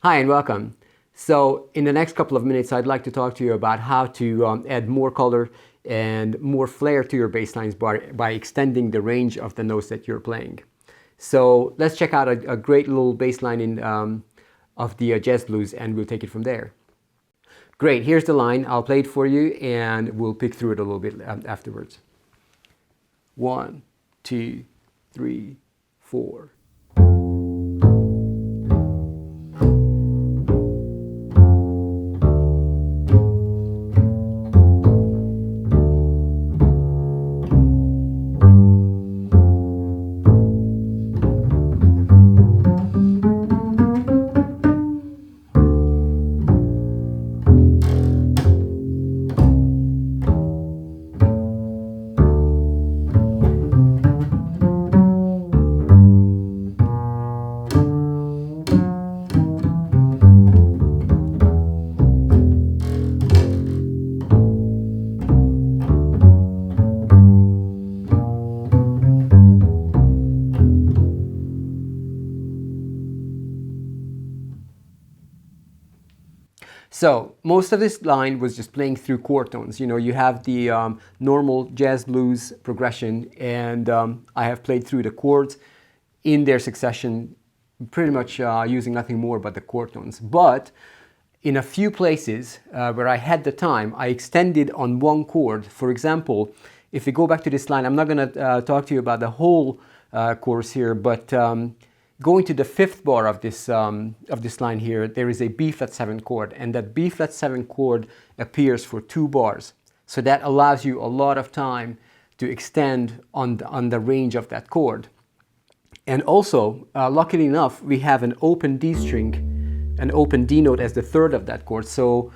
Hi and welcome. So in the next couple of minutes, I'd like to talk to you about how to add more color and more flair to your bass lines by extending the range of the notes that you're playing. So let's check out a great little bass line of the jazz blues, and we'll take it from there. Great, here's the line. I'll play it for you and we'll pick through it a little bit afterwards. 1, 2, 3, 4. So most of this line was just playing through chord tones. You know, you have the normal jazz blues progression, and I have played through the chords in their succession, pretty much using nothing more but the chord tones. But in a few places where I had the time, I extended on one chord. For example, if we go back to this line, I'm not going to talk to you about the whole chorus here, but going to the fifth bar of this line here, there is a B flat 7 chord, and that B flat 7 chord appears for 2 bars. So that allows you a lot of time to extend on the range of that chord. And also, luckily enough, we have an open D string, an open D note as the third of that chord. So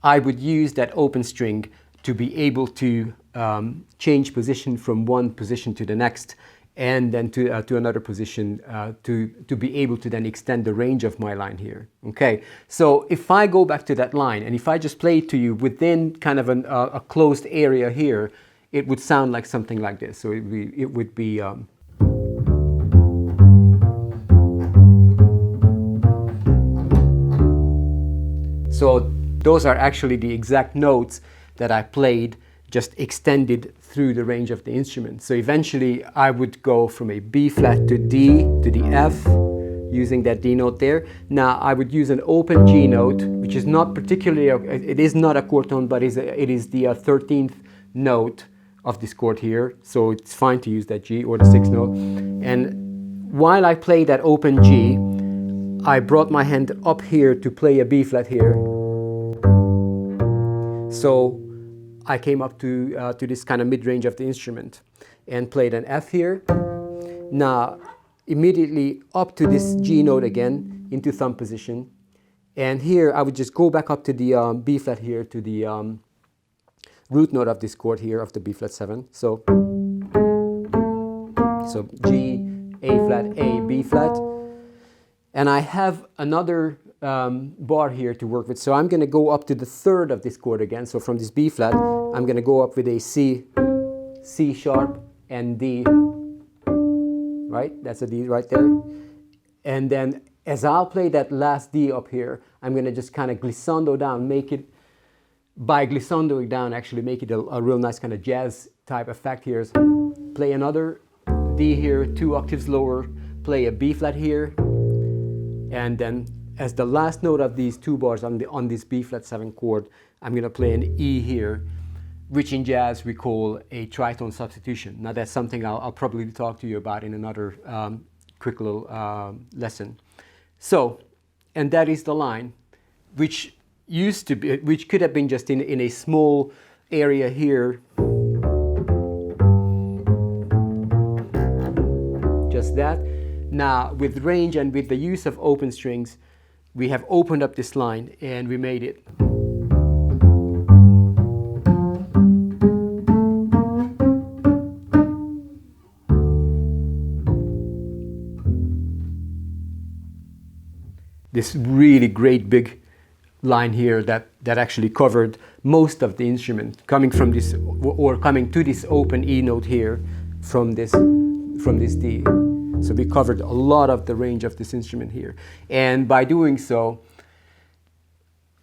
I would use that open string to be able to change position from one position to the next, and then to another position to be able to then extend the range of my line here. Okay, so if I go back to that line and if I just play it to you within kind of a closed area here, it would sound like something like this. So it would be so those are actually the exact notes that I played, just extended through the range of the instrument. So eventually I would go from a B flat to D to the F, using that D note there. Now I would use an open G note, which is not particularly, it is not a chord tone, but it is the 13th note of this chord here. So it's fine to use that G or the 6th note. And while I play that open G, I brought my hand up here to play a B flat here. So I came up to this kind of mid-range of the instrument and played an F here. Now, immediately up to this G note again into thumb position. And here I would just go back up to the B flat here, to the root note of this chord here of the B flat 7. So G, A flat, A, B flat. And I have another bar here to work with. So I'm going to go up to the third of this chord again. So from this B flat, I'm going to go up with a C, C sharp, and D. Right? That's a D right there. And then as I'll play that last D up here, I'm going to just kind of glissando down, make it, by glissandoing down, actually make it a real nice kind of jazz type effect here. Play another D here, 2 octaves lower, play a B flat here, and then as the last note of these 2 bars on this B flat 7 chord, I'm going to play an E here, which in jazz we call a tritone substitution. Now that's something I'll probably talk to you about in another quick little lesson. So, and that is the line, which used to be, which could have been just in a small area here, just that. Now with range and with the use of open strings, we have opened up this line and we made it. This really great big line here that actually covered most of the instrument, coming from this, or coming to this open E note here from this D. So we covered a lot of the range of this instrument here. And by doing so,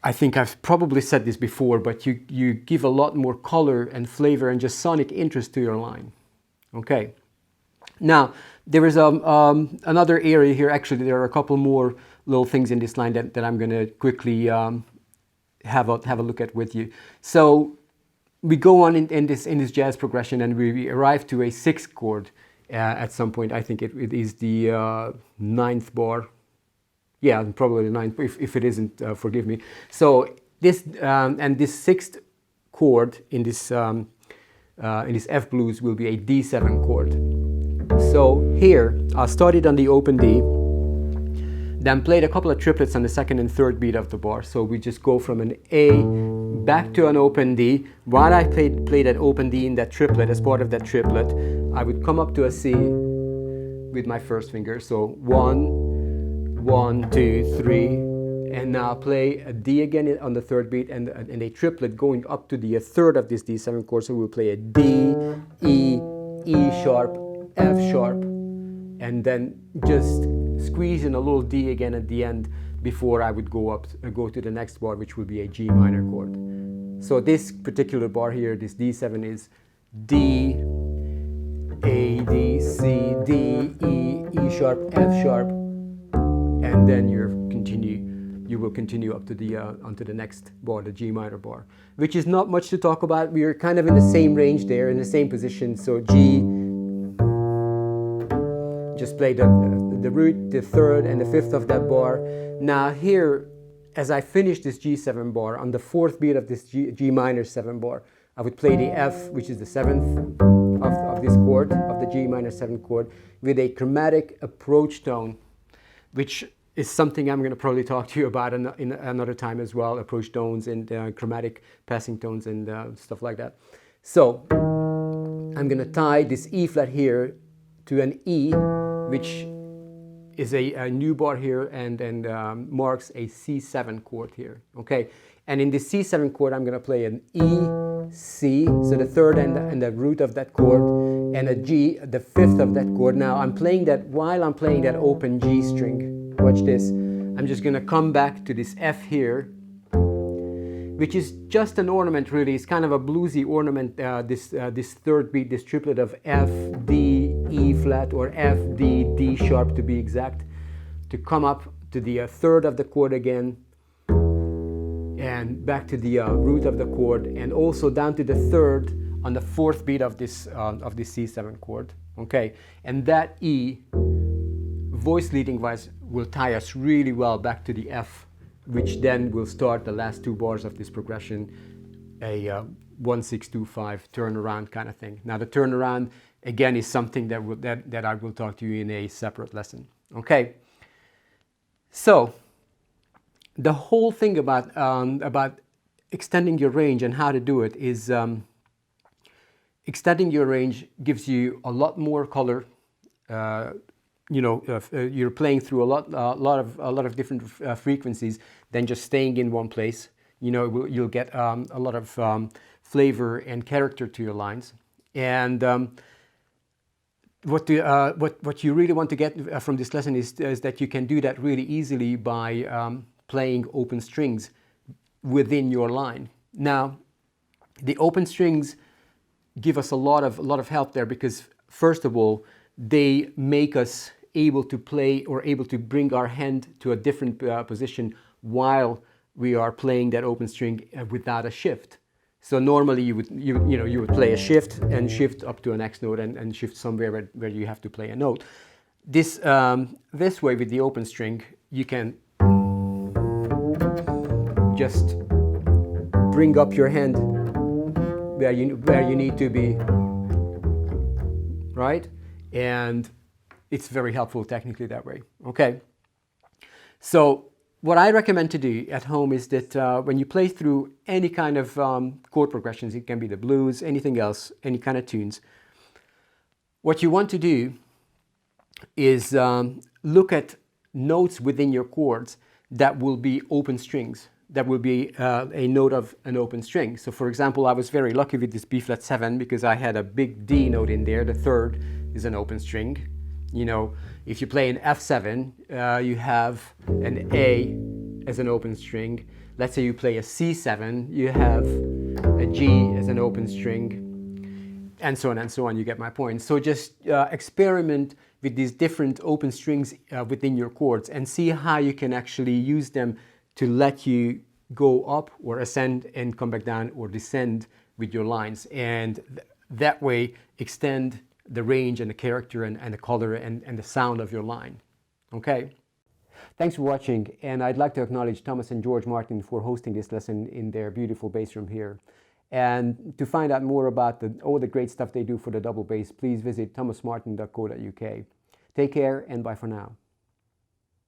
I think I've probably said this before, but you give a lot more color and flavor and just sonic interest to your line. Okay. Now, there is another area here. Actually, there are a couple more little things in this line that I'm going to quickly have a look at with you. So we go on in this jazz progression, and we arrive to a sixth chord at some point. I think it is the ninth bar. Yeah, probably the ninth. If it isn't, forgive me. So this and this sixth chord in this F blues will be a D7 chord. So here I started on the open D, then played a couple of triplets on the second and third beat of the bar. So we just go from an A back to an open D. While I played that open D in that triplet, as part of that triplet, I would come up to a C with my first finger. So 1, 1, 2, 3, and now play a D again on the third beat, and a triplet going up to the third of this D7 chord. So we'll play a D, E, E sharp, F sharp, and then just squeeze in a little D again at the end before I would go to the next bar, which will be a G minor chord. So this particular bar here, this D7, is D, A, D, C, D, E, E sharp, F sharp, and then you will continue up to the onto the next bar, the G minor bar, which is not much to talk about. We are kind of in the same range there, in the same position. So G, just play the root, the third and the fifth of that bar. Now here, as I finish this G7 bar, on the fourth beat of this G minor 7 bar, I would play the F, which is the seventh of this chord, of the G minor 7 chord, with a chromatic approach tone, which is something I'm going to probably talk to you about in another time as well, approach tones and chromatic passing tones and stuff like that. So I'm going to tie this E flat here to an E, which is a new bar here, and marks a C7 chord here, okay? And in this C7 chord, I'm going to play an E, C, so the third and the root of that chord, and a G, the fifth of that chord. Now I'm playing that, while I'm playing that open G string, watch this, I'm just going to come back to this F here, which is just an ornament really. It's kind of a bluesy ornament, this third beat, this triplet of F, D, E flat, or F, D, D sharp to be exact, to come up to the third of the chord again, and back to the root of the chord, and also down to the third on the fourth beat of this C7 chord, okay? And that E, voice leading wise, will tie us really well back to the F, which then will start the last two bars of this progression, a 1-6-2-5 turnaround kind of thing. Now the turnaround again is something that I will talk to you in a separate lesson. Okay. So the whole thing about extending your range and how to do it is extending your range gives you a lot more color. You're playing through a lot of different frequencies than just staying in one place. You'll get a lot of flavor and character to your lines. And what you really want to get from this lesson is that you can do that really easily by playing open strings within your line. Now, the open strings give us a lot of help there, because first of all, they make us able to play or able to bring our hand to a different position while we are playing that open string without a shift. So normally you would play a shift and shift up to a next note and shift somewhere where you have to play a note. This way with the open string, you can just bring up your hand where you need to be, right? And it's very helpful technically that way. Okay. So what I recommend to do at home is that when you play through any kind of chord progressions, it can be the blues, anything else, any kind of tunes, what you want to do is look at notes within your chords that will be open strings, that will be a note of an open string. So for example, I was very lucky with this B flat 7 because I had a big D note in there. The third is an open string. You know, if you play an F7, you have an A as an open string. Let's say you play a C7, you have a G as an open string, and so on and so on. You get my point. So just experiment with these different open strings within your chords and see how you can actually use them to let you go up or ascend and come back down or descend with your lines, and that way extend the range and the character and the color and the sound of your line. Okay? Thanks for watching, and I'd like to acknowledge Thomas and George Martin for hosting this lesson in their beautiful bass room here. And to find out more about all the great stuff they do for the double bass, please visit thomasmartin.co.uk. Take care and bye for now.